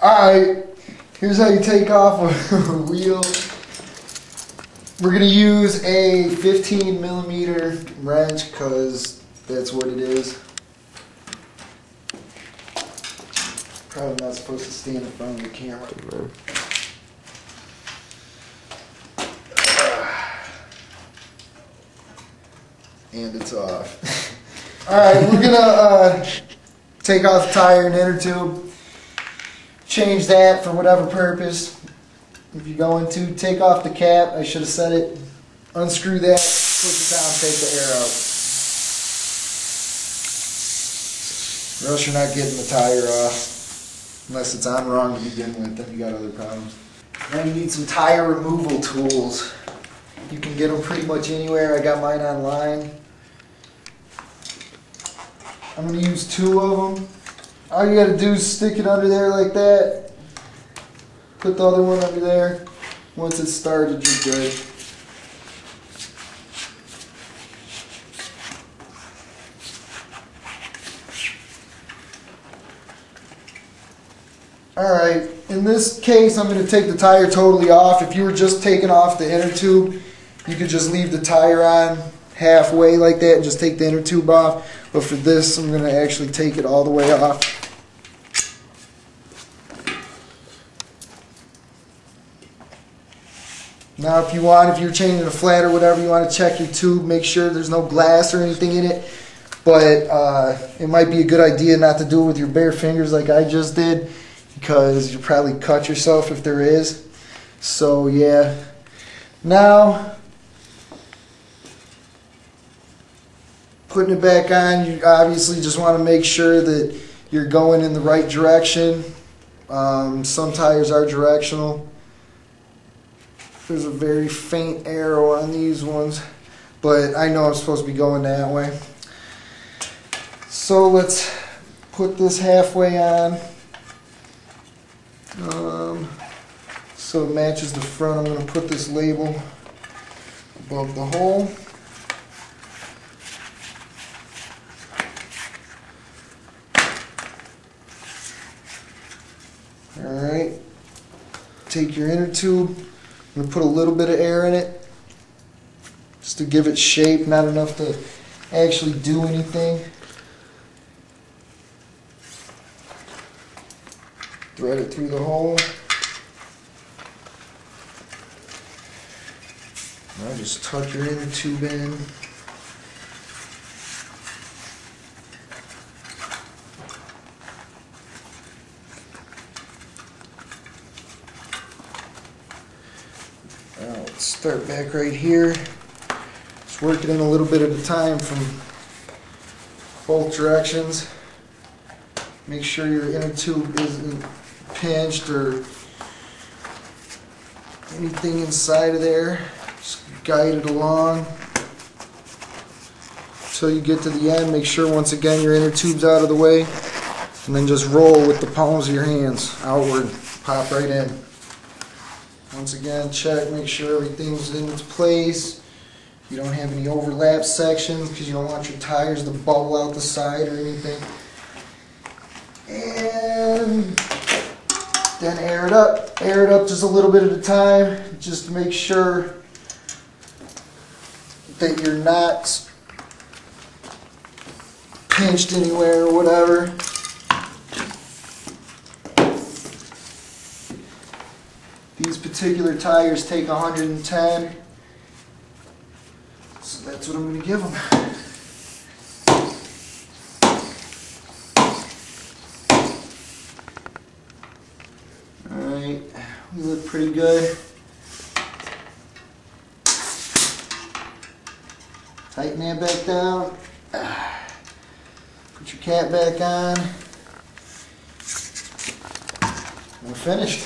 Alright, here's how you take off a wheel. We're going to use a 15mm wrench because that's what it is. Probably not supposed to stand in front of the camera. And it's off. Alright, we're going to take off the tire and inner tube. Change that for whatever purpose. If you're going to take off the cap, I should have said it, unscrew that, push it down, take the air out. Or else you're not getting the tire off. Unless it's on wrong to begin with, then you got other problems. Now you need some tire removal tools. You can get them pretty much anywhere. I got mine online. I'm going to use 2 of them. All you got to do is stick it under there like that. Put the other one under there. Once it's started, you're good. Alright, in this case I'm going to take the tire totally off. If you were just taking off the inner tube, you could just leave the tire on halfway like that and just take the inner tube off. But for this, I'm going to actually take it all the way off. Now if you're changing a flat or whatever, you want to check your tube, make sure there's no glass or anything in it. But it might be a good idea not to do it with your bare fingers like I just did, because you'll probably cut yourself if there is. So yeah. Now, putting it back on, you obviously just want to make sure that you're going in the right direction. Some tires are directional. There's a very faint arrow on these ones, but I know I'm supposed to be going that way. So let's put this halfway on. So it matches the front. I'm going to put this label above the hole. Alright, take your inner tube. I'm going to put a little bit of air in it just to give it shape, not enough to actually do anything. Thread it through the hole. Now just tuck your inner tube in. Now let's start back right here. Just work it in a little bit at a time from both directions. Make sure your inner tube isn't pinched or anything inside of there. Just guide it along until you get to the end. Make sure once again your inner tube's out of the way, and then just roll with the palms of your hands outward. Pop right in. Once again, check, make sure everything's in its place. You don't have any overlap sections because you don't want your tires to bubble out the side or anything. And then air it up just a little bit at a time, just to make sure that you're not pinched anywhere or whatever. These particular tires take 110, so that's what I'm going to give them. Alright, we look pretty good. Tighten that back down. Put your cap back on. We're finished.